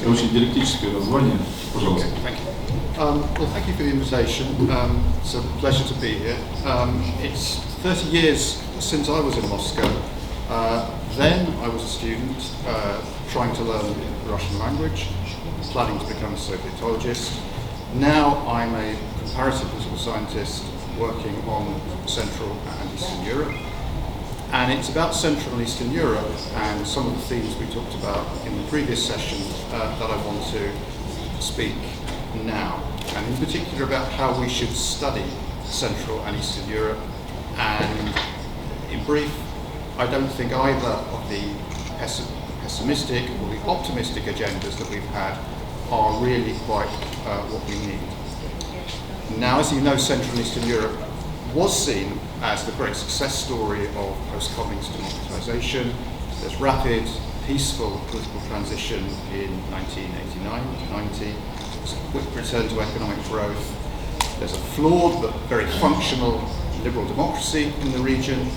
Это очень диалектическое название. Пожалуйста. Thank you. Well, thank you for the invitation. It's a pleasure to be here. It's 30 years since I was in Moscow. Then I was a student trying to learn the Russian language, planning to become a Sovietologist. Now I'm a comparative political scientist working on Central and Eastern Europe. And it's about Central and Eastern Europe and some of the themes we talked about in the previous session that I want to speak now. And in particular about how we should study Central and Eastern Europe. And in brief, I don't think either of the pessimistic or the optimistic agendas that we've had are really quite what we need. Now, as you know, Central and Eastern Europe was seen as the great success story of post-communist democratization. There's rapid, peaceful political transition in 1989-90. There's a quick return to economic growth. There's a flawed but very functional liberal democracy in the region.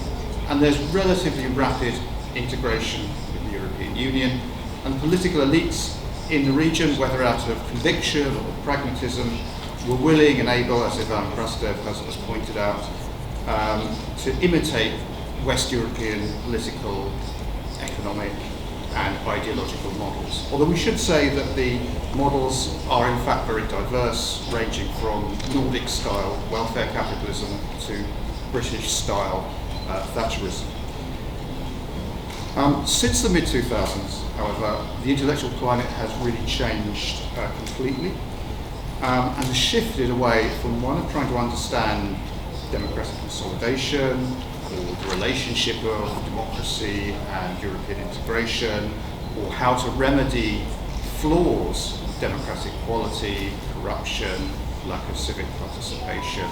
And there's relatively rapid integration with the European Union. And political elites in the region, whether out of conviction or pragmatism, were willing and able, as Ivan Krastev has pointed out, to imitate West European political, economic and ideological models. Although we should say that the models are in fact very diverse, ranging from Nordic-style welfare capitalism to British-style Thatcherism. Since the mid-2000s, however, the intellectual climate has really changed completely. And has shifted away from one of trying to understand democratic consolidation or the relationship of democracy and European integration, or how to remedy flaws of democratic quality, corruption, lack of civic participation,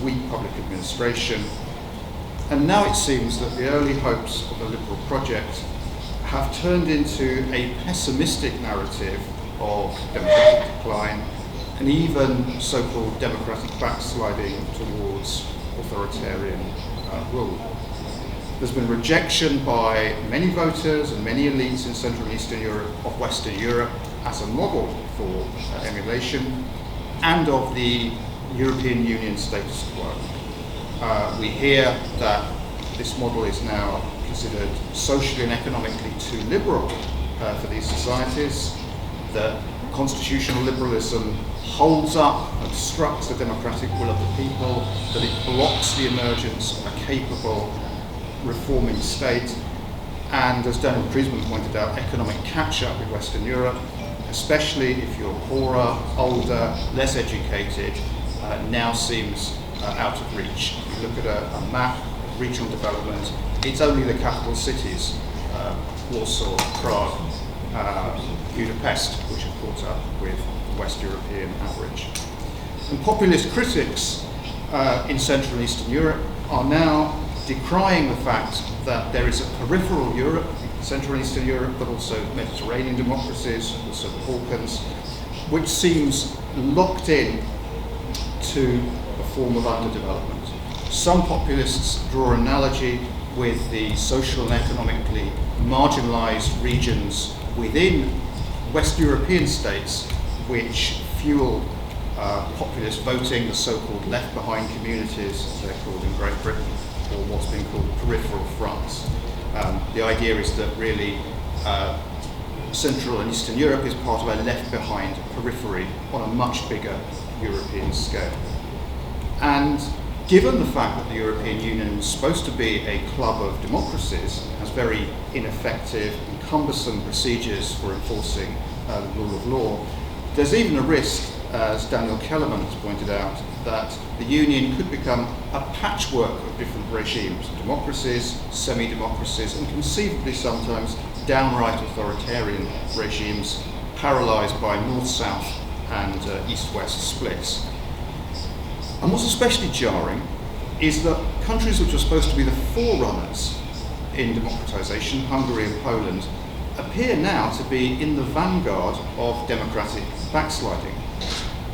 weak public administration. And now it seems that the early hopes of the liberal project have turned into a pessimistic narrative of democratic decline and even so-called democratic backsliding towards authoritarian rule. There's been rejection by many voters and many elites in Central and Eastern Europe of Western Europe as a model for emulation and of the European Union status quo. We hear that this model is now considered socially and economically too liberal for these societies, that constitutional liberalism holds up and obstructs the democratic will of the people, that it blocks the emergence of a capable reforming state, and as Daniel Kriesman pointed out, economic catch-up in Western Europe, especially if you're poorer, older, less educated, now seems out of reach. If you look at a map of regional development, it's only the capital cities, Warsaw, Prague, Budapest, which have caught up with the West European average. And populist critics in Central and Eastern Europe are now decrying the fact that there is a peripheral Europe, Central and Eastern Europe, but also Mediterranean democracies, also the Balkans, which seems locked in to a form of underdevelopment. Some populists draw an analogy with the social and economically marginalized regions within West European states which fuel populist voting, the so-called left-behind communities, as they're called in Great Britain, or what's been called peripheral France. The idea is that really Central and Eastern Europe is part of a left-behind periphery on a much bigger European scale. And given the fact that the European Union is supposed to be a club of democracies, has very ineffective and cumbersome procedures for enforcing the rule of law, there's even a risk, as Daniel Kellerman has pointed out, that the Union could become a patchwork of different regimes, democracies, semi-democracies, and conceivably sometimes downright authoritarian regimes paralysed by north-south and east-west splits. And what's especially jarring is that countries which are supposed to be the forerunners in democratization, Hungary and Poland, appear now to be in the vanguard of democratic backsliding,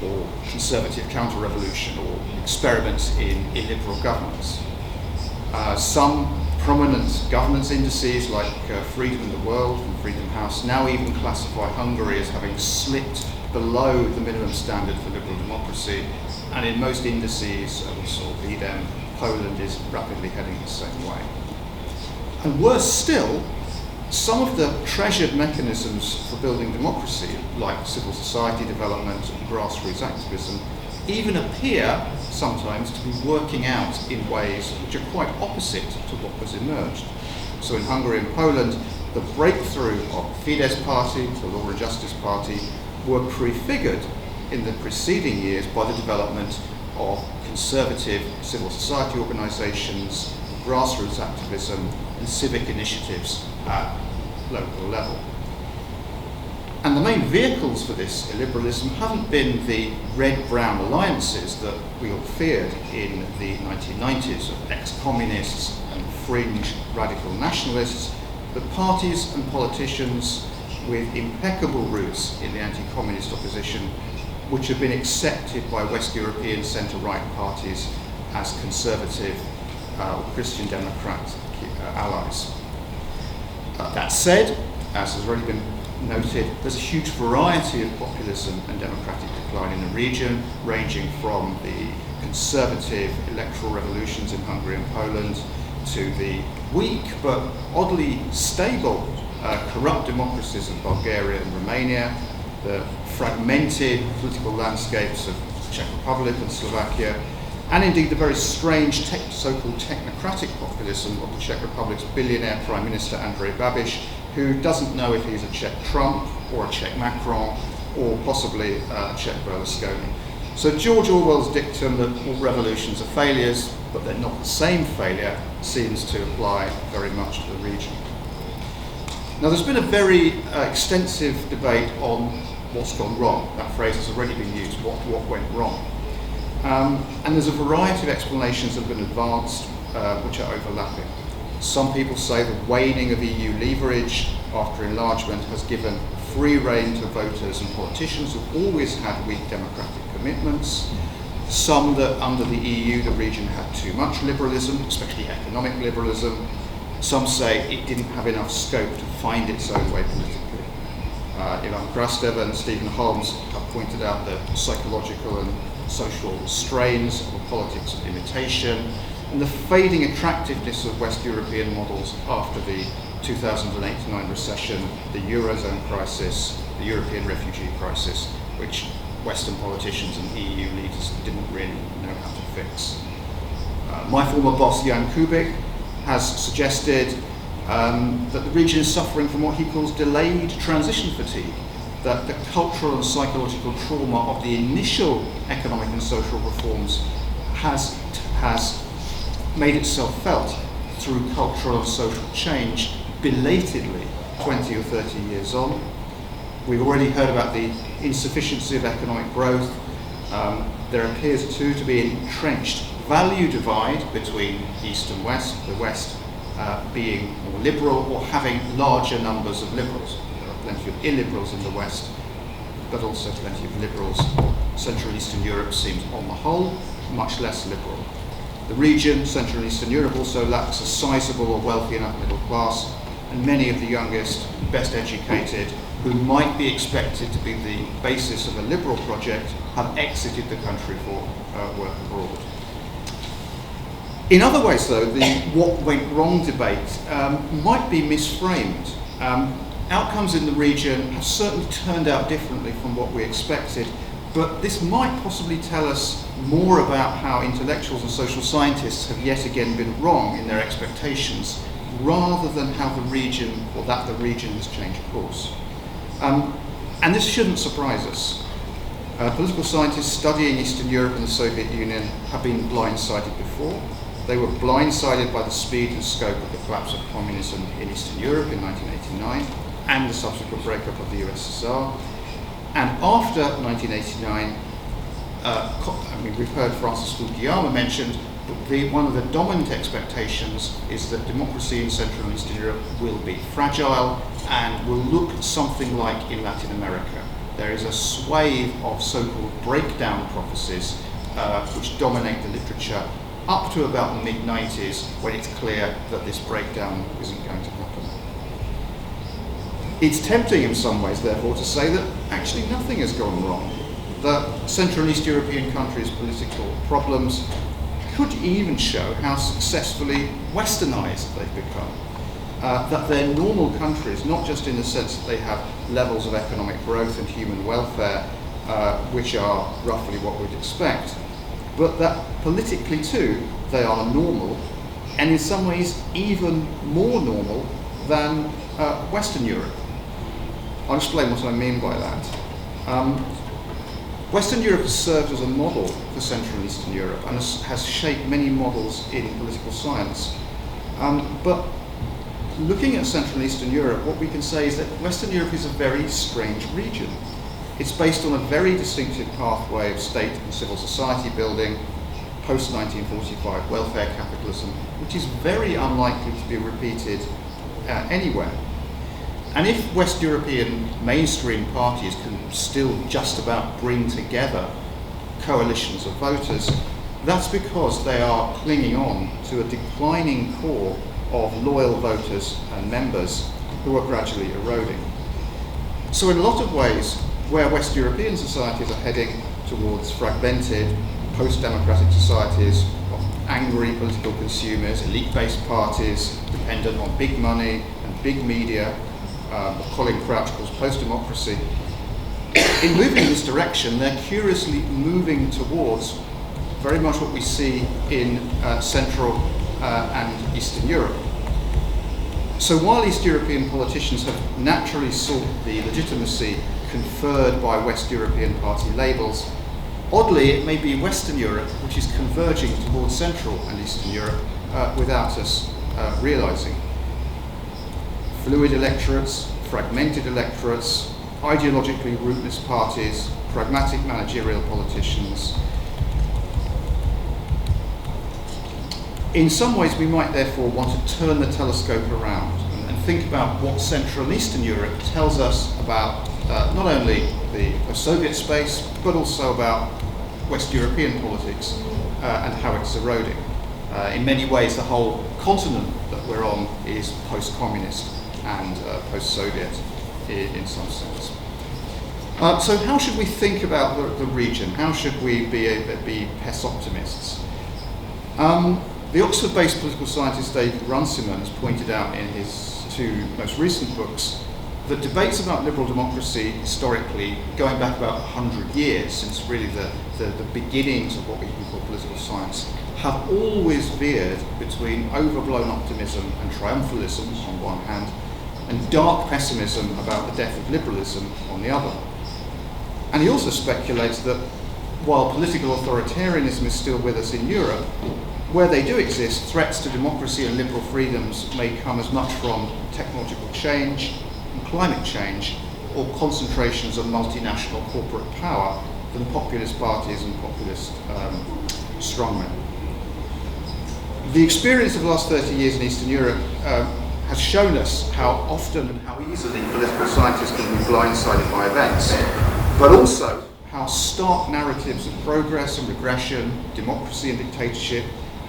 or conservative counter-revolution, or experiments in illiberal governance. Some Prominent governance indices like Freedom in the World and Freedom House now even classify Hungary as having slipped below the minimum standard for liberal democracy, and in most indices, we saw VDEM, Poland is rapidly heading the same way. And worse still, some of the treasured mechanisms for building democracy, like civil society development and grassroots activism, even appear sometimes to be working out in ways which are quite opposite to what was emerged. So in Hungary and Poland, the breakthrough of Fidesz party, the Law and Justice Party, were prefigured in the preceding years by the development of conservative civil society organisations, grassroots activism, and civic initiatives at local level. And the main vehicles for this illiberalism haven't been the red-brown alliances that we all feared in the 1990s of ex-communists and fringe radical nationalists, but parties and politicians with impeccable roots in the anti-communist opposition, which have been accepted by West European centre-right parties as conservative Christian Democrat allies. That said, as has already been noted, there's a huge variety of populism and democratic decline in the region, ranging from the conservative electoral revolutions in Hungary and Poland to the weak but oddly stable corrupt democracies of Bulgaria and Romania, the fragmented political landscapes of the Czech Republic and Slovakia, and indeed the very strange so-called technocratic populism of the Czech Republic's billionaire Prime Minister Andrej Babiš, who doesn't know if he's a Czech Trump or a Czech Macron or possibly a Czech Berlusconi. So George Orwell's dictum that all revolutions are failures, but they're not the same failure, seems to apply very much to the region. Now there's been a very extensive debate on what's gone wrong. That phrase has already been used, what went wrong. And there's a variety of explanations that have been advanced which are overlapping. Some people say the waning of EU leverage after enlargement has given free rein to voters and politicians who've always had weak democratic commitments. Some that under the EU the region had too much liberalism, especially economic liberalism. Some say it didn't have enough scope to find its own way politically. Ivan Krastev and Stephen Holmes have pointed out the psychological and social strains of a politics of imitation and the fading attractiveness of West European models after the 2008-9 recession, the Eurozone crisis, the European refugee crisis, which Western politicians and EU leaders didn't really know how to fix. My former boss, Jan Kubik, has suggested that the region is suffering from what he calls delayed transition fatigue, that the cultural and psychological trauma of the initial economic and social reforms has made itself felt through cultural and social change belatedly 20 or 30 years on. We've already heard about the insufficiency of economic growth. There appears too to be an entrenched value divide between East and West, the West being more liberal or having larger numbers of liberals. There are plenty of illiberals in the West, but also plenty of liberals. Central Eastern Europe seems, on the whole, much less liberal. The region, Central and Eastern Europe, also lacks a sizable or wealthy enough middle class, and many of the youngest, best educated, who might be expected to be the basis of a liberal project, have exited the country for work abroad. In other ways, though, the what went wrong debate might be misframed. Outcomes in the region have certainly turned out differently from what we expected, but this might possibly tell us more about how intellectuals and social scientists have yet again been wrong in their expectations, rather than how the region, or that the region has changed course. And this shouldn't surprise us. Political scientists studying Eastern Europe and the Soviet Union have been blindsided before. They were blindsided by the speed and scope of the collapse of communism in Eastern Europe in 1989 and the subsequent breakup of the USSR. And after 1989, we've heard Francis Fukuyama mentioned, one of the dominant expectations is that democracy in Central and Eastern Europe will be fragile and will look something like in Latin America. There is a swathe of so-called breakdown prophecies which dominate the literature up to about the mid-90s, when it's clear that this breakdown isn't going to happen. It's tempting in some ways, therefore, to say that actually nothing has gone wrong, that Central and East European countries' political problems could even show how successfully westernized they've become. That they're normal countries, not just in the sense that they have levels of economic growth and human welfare, which are roughly what we'd expect, but that politically too, they are normal, and in some ways even more normal than Western Europe. I'll explain what I mean by that. Western Europe has served as a model for Central and Eastern Europe and has shaped many models in political science. But looking at Central and Eastern Europe, what we can say is that Western Europe is a very strange region. It's based on a very distinctive pathway of state and civil society building, post-1945 welfare capitalism, which is very unlikely to be repeated anywhere. And if West European mainstream parties can still just about bring together coalitions of voters, that's because they are clinging on to a declining core of loyal voters and members who are gradually eroding. So in a lot of ways, where West European societies are heading towards fragmented, post-democratic societies of angry political consumers, elite-based parties dependent on big money and big media, what Colin Crouch calls post-democracy, in moving in this direction, they're curiously moving towards very much what we see in Central and Eastern Europe. So while East European politicians have naturally sought the legitimacy conferred by West European party labels, oddly it may be Western Europe which is converging towards Central and Eastern Europe without us realising. Fluid electorates, fragmented electorates, ideologically rootless parties, pragmatic managerial politicians. In some ways, we might therefore want to turn the telescope around and think about what Central and Eastern Europe tells us about not only the Soviet space, but also about West European politics and how it's eroding. In many ways, the whole continent that we're on is post-communist and post-Soviet in some sense. So how should we think about the region? How should we be pess-optimists? The Oxford-based political scientist David Runciman has pointed out in his two most recent books that debates about liberal democracy historically, going back about 100 years, since really the beginnings of what we can call political science, have always veered between overblown optimism and triumphalism on one hand, and dark pessimism about the death of liberalism on the other. And he also speculates that while political authoritarianism is still with us in Europe, where they do exist, threats to democracy and liberal freedoms may come as much from technological change and climate change, or concentrations of multinational corporate power than populist parties and populist strongmen. The experience of the last 30 years in Eastern Europe has shown us how often and how easily political scientists can be blindsided by events, but also how stark narratives of progress and regression, democracy and dictatorship,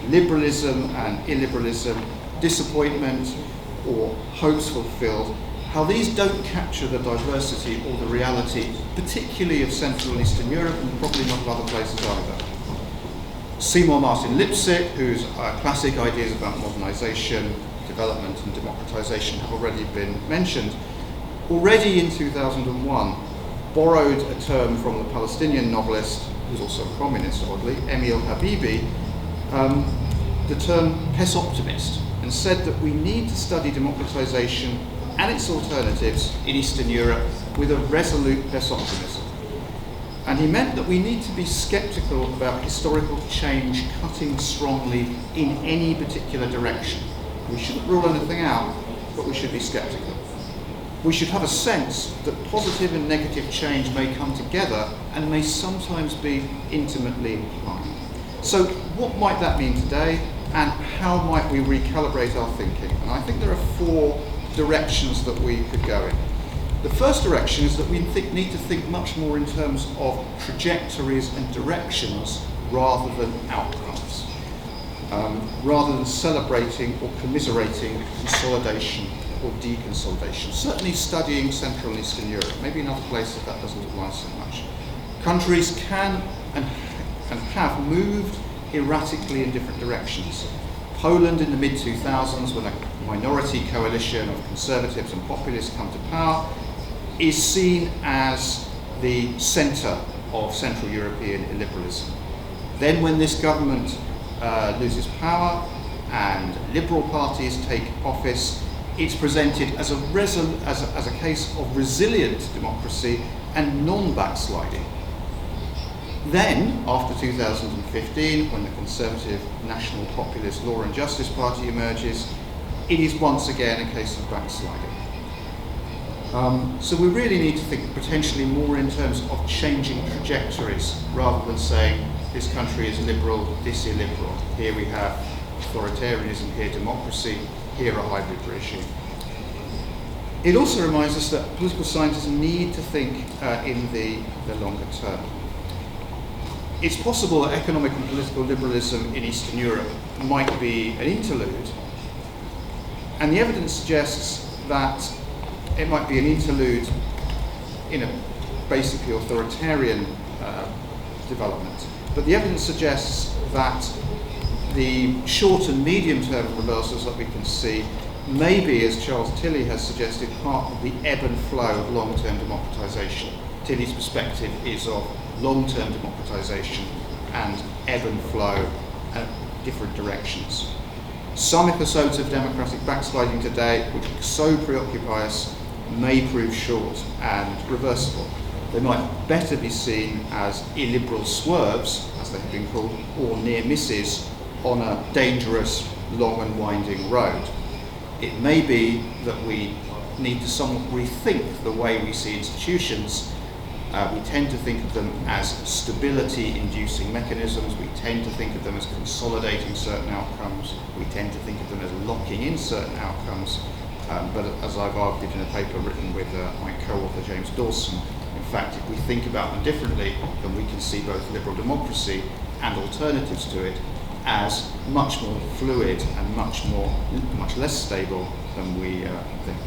liberalism and illiberalism, disappointment or hopes fulfilled, how these don't capture the diversity or the reality, particularly of Central and Eastern Europe, and probably not of other places either. Seymour Martin Lipset, whose classic ideas about modernisation, development and democratisation have already been mentioned, already in 2001 borrowed a term from the Palestinian novelist, who's also a communist oddly, Emil Habibi, the term pess-optimist, and said that we need to study democratisation and its alternatives in Eastern Europe with a resolute pess-optimism. And he meant that we need to be sceptical about historical change cutting strongly in any particular direction. We shouldn't rule anything out, but we should be sceptical. We should have a sense that positive and negative change may come together and may sometimes be intimately entwined. So what might that mean today, and how might we recalibrate our thinking? And I think there are four directions that we could go in. The first direction is that we need to think much more in terms of trajectories and directions rather than outcomes. rather than celebrating or commiserating consolidation or deconsolidation. Certainly studying Central and Eastern Europe, maybe in other places that doesn't apply so much. Countries can and have moved erratically in different directions. Poland in the mid-2000s, when a minority coalition of conservatives and populists come to power, is seen as the centre of Central European illiberalism. Then when this government loses power and liberal parties take office, it's presented as a case of resilient democracy and non-backsliding. Then, after 2015, when the Conservative National Populist Law and Justice Party emerges, it is once again a case of backsliding. So we really need to think potentially more in terms of changing trajectories rather than saying this country is liberal, this illiberal. Here we have authoritarianism, here democracy, here a hybrid regime. It also reminds us that political scientists need to think in the longer term. It's possible that economic and political liberalism in Eastern Europe might be an interlude, and the evidence suggests that it might be an interlude in a basically authoritarian development. But the evidence suggests that the short and medium term reversals that we can see may be, as Charles Tilley has suggested, part of the ebb and flow of long-term democratisation. Tilley's perspective is of long-term democratisation and ebb and flow at different directions. Some episodes of democratic backsliding today, which so preoccupy us, may prove short and reversible. They might better be seen as illiberal swerves, as they have been called, or near misses on a dangerous, long and winding road. It may be that we need to somewhat rethink the way we see institutions. We tend to think of them as stability-inducing mechanisms. We tend to think of them as consolidating certain outcomes. We tend to think of them as locking in certain outcomes. But as I've argued in a paper written with my co-author James Dawson, in fact, if we think about them differently, then we can see both liberal democracy and alternatives to it as much more fluid and much less stable than we think.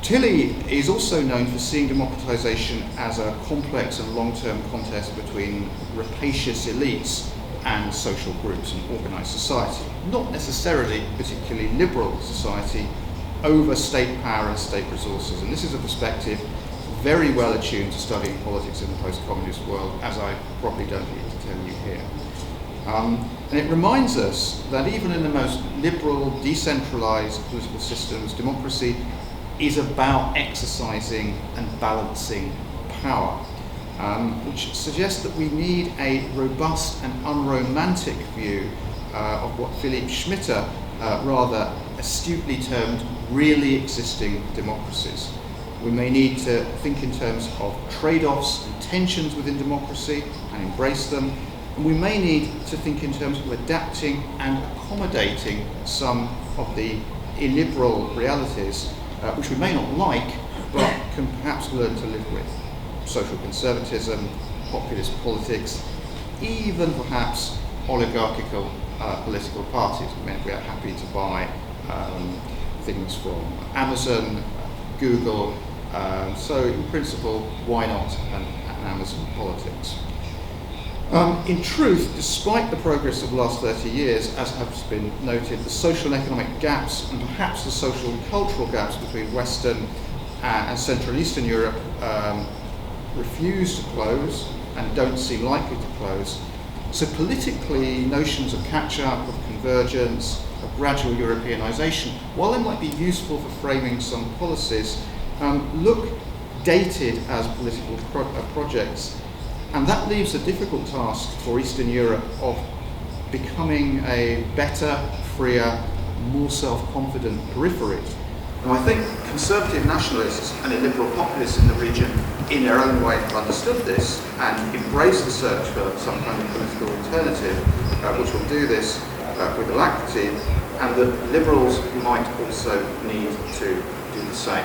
Tilley is also known for seeing democratisation as a complex and long-term contest between rapacious elites and social groups and organised society, not necessarily particularly liberal society, over state power and state resources. And this is a perspective very well attuned to studying politics in the post-communist world, as I probably don't need to tell you here. And it reminds us that even in the most liberal, decentralised political systems, democracy is about exercising and balancing power, which suggests that we need a robust and unromantic view of what Philipp Schmitter rather astutely termed really existing democracies. We may need to think in terms of trade-offs and tensions within democracy and embrace them, and we may need to think in terms of adapting and accommodating some of the illiberal realities which we may not like, but can perhaps learn to live with. Social conservatism, populist politics, even perhaps oligarchical political parties. We are happy to buy things from Amazon, Google, so in principle, why not an Amazon politics? In truth, despite the progress of the last 30 years, as has been noted, the social and economic gaps, and perhaps the social and cultural gaps between Western and Central and Eastern Europe refuse to close and don't seem likely to close. So politically, notions of catch-up, of convergence, of gradual Europeanisation, while they might be useful for framing some policies, look dated as political projects. And that leaves a difficult task for Eastern Europe of becoming a better, freer, more self-confident periphery. And I think conservative nationalists and illiberal populists in the region, in their own way, have understood this and embraced the search for some kind of political alternative, which will do this with alacrity, and that liberals might also need to do the same.